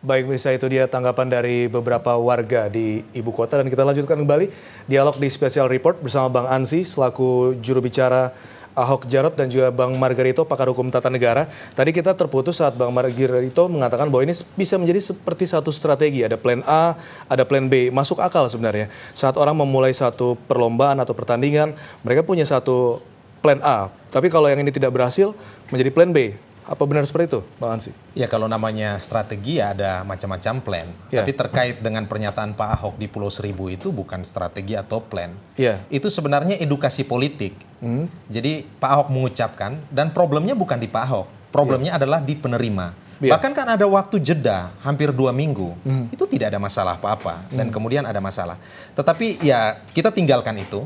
Baik, Mirsa, itu dia tanggapan dari beberapa warga di ibu kota. Dan kita lanjutkan kembali dialog di Special Report bersama Bang Ansy selaku juru bicara Ahok Jarot dan juga Bang Margarito, pakar hukum tata negara. Tadi kita terputus saat Bang Margarito mengatakan bahwa ini bisa menjadi seperti satu strategi. Ada plan A, ada plan B. Masuk akal sebenarnya. Saat orang memulai satu perlombaan atau pertandingan, mereka punya satu plan A. Tapi kalau yang ini tidak berhasil, menjadi plan B. Apa benar seperti itu, Bang Ansy? Ya, kalau namanya strategi ya ada macam-macam plan. Ya. Tapi terkait dengan pernyataan Pak Ahok di Pulau Seribu itu bukan strategi atau plan. Ya. Itu sebenarnya edukasi politik. Jadi Pak Ahok mengucapkan, dan problemnya bukan di Pak Ahok. Problemnya adalah di penerima. Ya. Bahkan kan ada waktu jeda hampir 2 minggu. Itu tidak ada masalah apa-apa. Dan kemudian ada masalah. Tetapi ya kita tinggalkan itu.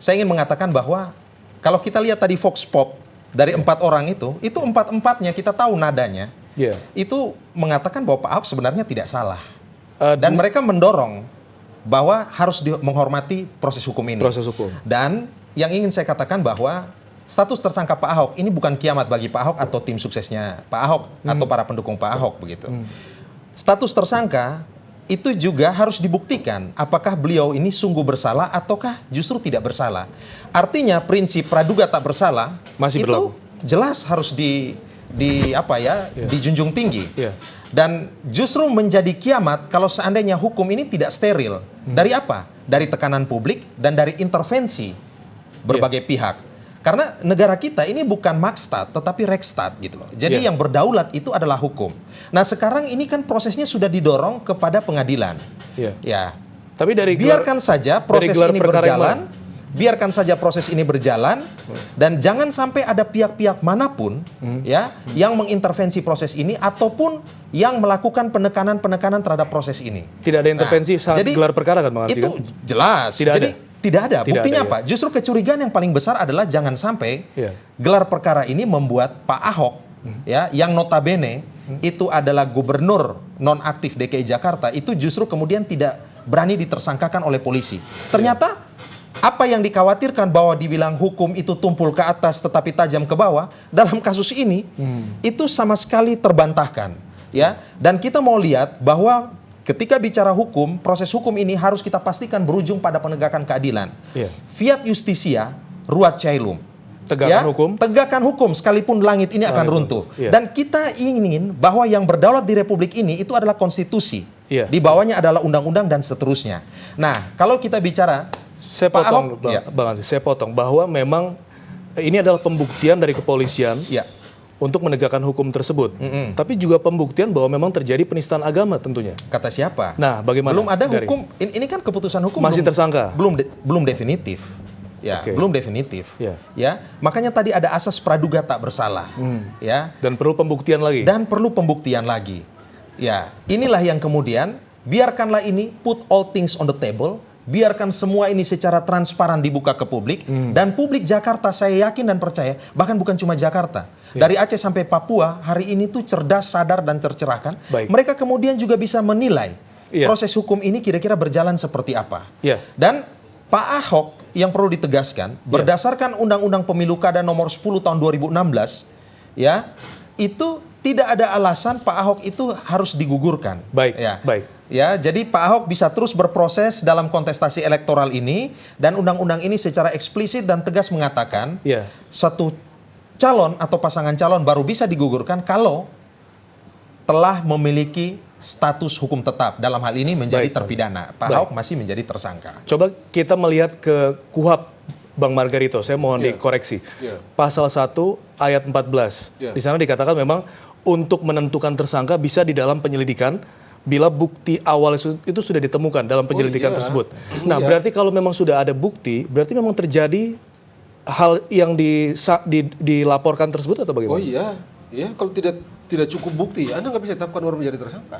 Saya ingin mengatakan bahwa kalau kita lihat tadi Vox Pop, dari 4 orang itu 4-empatnya kita tahu nadanya. Itu mengatakan bahwa Pak Ahok sebenarnya tidak salah. Dan mereka mendorong bahwa harus menghormati proses hukum ini. Proses hukum. Dan yang ingin saya katakan bahwa status tersangka Pak Ahok ini bukan kiamat bagi Pak Ahok atau tim suksesnya Pak Ahok atau para pendukung Pak Ahok begitu. Status tersangka itu juga harus dibuktikan apakah beliau ini sungguh bersalah ataukah justru tidak bersalah. Artinya prinsip praduga tak bersalah masih itu berlaku. Jelas harus dijunjung tinggi. Dan justru menjadi kiamat kalau seandainya hukum ini tidak steril. Dari apa? Dari tekanan publik dan dari intervensi berbagai pihak. Karena negara kita ini bukan Makstat, tetapi Rekstat gitu loh. Jadi yang berdaulat itu adalah hukum. Nah sekarang ini kan prosesnya sudah didorong kepada pengadilan. Ya. Tapi biarkan saja proses ini berjalan. Biarkan saja proses ini berjalan. Dan jangan sampai ada pihak-pihak manapun ya yang mengintervensi proses ini ataupun yang melakukan penekanan-penekanan terhadap proses ini. Tidak ada intervensi saat gelar perkara kan Bang Ansy? Itu jelas. Tidak ada. Buktinya apa? Justru kecurigaan yang paling besar adalah jangan sampai gelar perkara ini membuat Pak Ahok ya yang notabene itu adalah gubernur nonaktif DKI Jakarta itu justru kemudian tidak berani ditersangkakan oleh polisi. Ternyata apa yang dikhawatirkan bahwa dibilang hukum itu tumpul ke atas tetapi tajam ke bawah dalam kasus ini itu sama sekali terbantahkan ya. Dan kita mau lihat bahwa ketika bicara hukum, proses hukum ini harus kita pastikan berujung pada penegakan keadilan. Fiat Justitia, Ruat Caelum. Tegakkan hukum, sekalipun langit ini akan runtuh. Dan kita ingin bahwa yang berdaulat di Republik ini itu adalah konstitusi. Di bawahnya adalah undang-undang dan seterusnya. Nah, kalau kita bicara... Saya potong, Bang Ansy, saya potong. Bahwa memang ini adalah pembuktian dari kepolisian. Untuk menegakkan hukum tersebut. Tapi juga pembuktian bahwa memang terjadi penistaan agama tentunya. Kata siapa? Nah, bagaimana? Belum ada hukum, ini kan keputusan hukum. Masih tersangka? Belum definitif. Belum definitif. Makanya tadi ada asas praduga tak bersalah. Dan perlu pembuktian lagi. Inilah yang kemudian, biarkanlah ini, put all things on the table. Biarkan semua ini secara transparan dibuka ke publik. Dan publik Jakarta saya yakin dan percaya, bahkan bukan cuma Jakarta. Dari Aceh sampai Papua, hari ini tuh cerdas, sadar, dan tercerahkan. Mereka kemudian juga bisa menilai proses hukum ini kira-kira berjalan seperti apa. Dan Pak Ahok yang perlu ditegaskan, berdasarkan Undang-Undang Pemilu Kada nomor 10 tahun 2016, itu tidak ada alasan Pak Ahok itu harus digugurkan. Jadi Pak Ahok bisa terus berproses dalam kontestasi elektoral ini dan undang-undang ini secara eksplisit dan tegas mengatakan satu calon atau pasangan calon baru bisa digugurkan kalau telah memiliki status hukum tetap, dalam hal ini menjadi terpidana. Pak Ahok masih menjadi tersangka. Coba kita melihat ke KUHP Bang Margarito, saya mohon dikoreksi. Pasal 1 ayat 14. Di sana dikatakan memang untuk menentukan tersangka bisa di dalam penyelidikan bila bukti awal itu sudah ditemukan dalam penyelidikan tersebut. Nah, berarti kalau memang sudah ada bukti, berarti memang terjadi hal yang dilaporkan tersebut atau bagaimana? Kalau tidak cukup bukti, Anda nggak bisa tetapkan orang menjadi tersangka.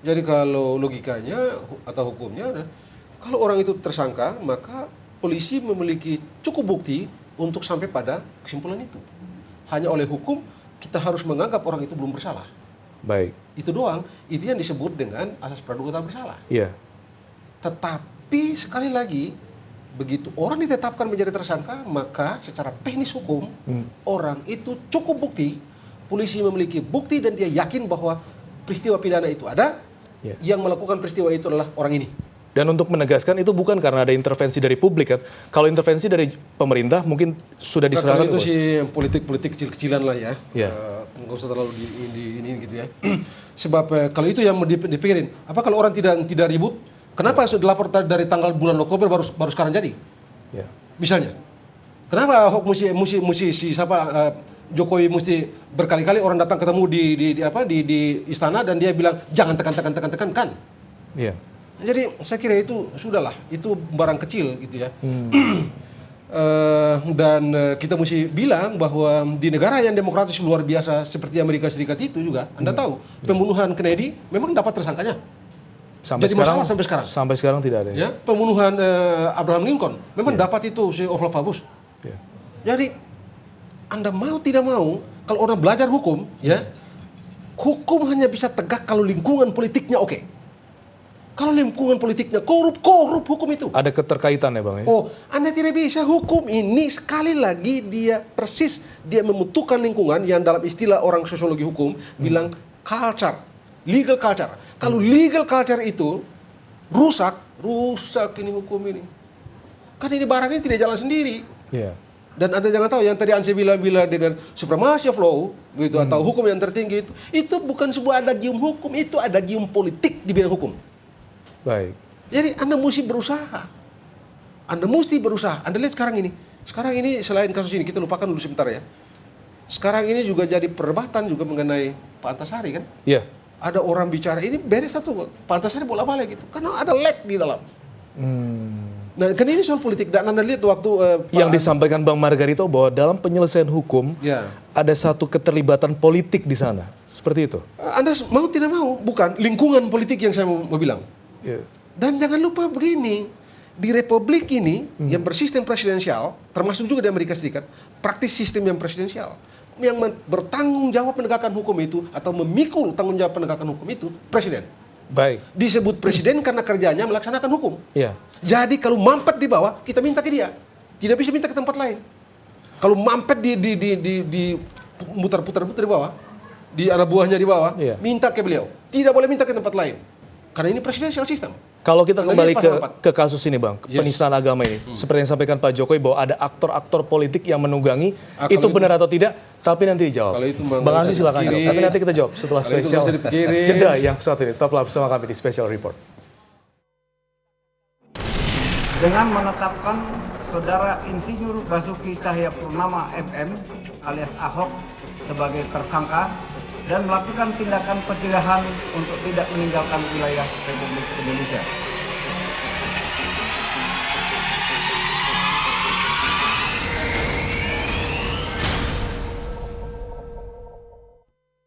Jadi kalau logikanya atau hukumnya, kalau orang itu tersangka, maka polisi memiliki cukup bukti untuk sampai pada kesimpulan itu. Hanya oleh hukum, kita harus menganggap orang itu belum bersalah. Itu doang, itu yang disebut dengan asas praduga tak bersalah. Tetapi sekali lagi, begitu orang ditetapkan menjadi tersangka, maka secara teknis hukum, orang itu cukup bukti, polisi memiliki bukti dan dia yakin bahwa peristiwa pidana itu ada, yang melakukan peristiwa itu adalah orang ini. Dan untuk menegaskan itu bukan karena ada intervensi dari publik kan. Kalau intervensi dari pemerintah mungkin sudah diserahkan. Kalau itu sih politik-politik kecil-kecilan lah ya. Nggak usah terlalu ini gitu ya. Sebab kalau itu yang dipikirin, apa kalau orang tidak ribut, kenapa sudah lapor dari tanggal bulan Oktober baru sekarang jadi? Misalnya. Kenapa Ahok mesti Jokowi mesti berkali-kali orang datang ketemu di istana dan dia bilang jangan tekan. Jadi saya kira itu sudahlah, itu barang kecil gitu ya. Dan kita mesti bilang bahwa di negara yang demokratis luar biasa seperti Amerika Serikat itu juga, Anda tahu pembunuhan Kennedy memang dapat tersangkanya. Jadi masalah sampai sekarang. Sampai sekarang tidak ada. Ya, pembunuhan Abraham Lincoln memang dapat itu si Oclavius. Jadi Anda mau tidak mau, kalau orang belajar hukum, ya, hukum hanya bisa tegak kalau lingkungan politiknya oke. Kalau lingkungan politiknya korup hukum itu. Ada keterkaitan ya Bang ya? Oh, Anda tidak bisa hukum ini sekali lagi dia membentukkan lingkungan yang dalam istilah orang sosiologi hukum bilang culture, legal culture. Kalau legal culture itu rusak ini hukum ini. Kan ini barang ini tidak jalan sendiri. Dan Anda jangan tahu yang tadi Ansi bilang dengan supremacy of law gitu atau hukum yang tertinggi itu bukan sebuah adagium hukum, itu adagium politik di bidang hukum. Baik. Jadi Anda mesti berusaha. Anda lihat sekarang ini. Sekarang ini selain kasus ini kita lupakan dulu sebentar ya. Sekarang ini juga jadi perdebatan juga mengenai Pak Antasari kan? Iya. Ada orang bicara ini beres satu Pak Antasari bolak-balik gitu. Karena ada lag di dalam. Nah, kan ini soal politik dan Anda lihat waktu yang disampaikan Bang Margarito bahwa dalam penyelesaian hukum ada satu keterlibatan politik di sana. Seperti itu. Anda mau tidak mau, bukan lingkungan politik yang saya mau bilang. Dan jangan lupa begini, di republik ini yang bersistem presidensial, termasuk juga di Amerika Serikat, praktis sistem yang presidensial, yang bertanggung jawab penegakan hukum itu atau memikul tanggung jawab penegakan hukum itu presiden. Baik. Disebut presiden karena kerjanya melaksanakan hukum. Jadi kalau mampet di bawah, kita minta ke dia, tidak bisa minta ke tempat lain. Kalau mampet di muter-puter di bawah, di anak buahnya di bawah, minta ke beliau, tidak boleh minta ke tempat lain. Karena ini presidensial system. Kalau kita kembali ke kasus ini Bang, penistaan agama ini. Seperti yang disampaikan Pak Jokowi bahwa ada aktor-aktor politik yang menunggangi. Itu benar atau tidak? Tapi nanti dijawab. Bang Ansi silakan jawab. Tapi nanti kita jawab setelah spesial jeda yang satu ini. Tetaplah bersama kami di Special Report. Dengan menetapkan Saudara Insinyur Basuki Cahayapurnama MM alias Ahok sebagai tersangka dan melakukan tindakan pencegahan untuk tidak meninggalkan wilayah Republik Indonesia.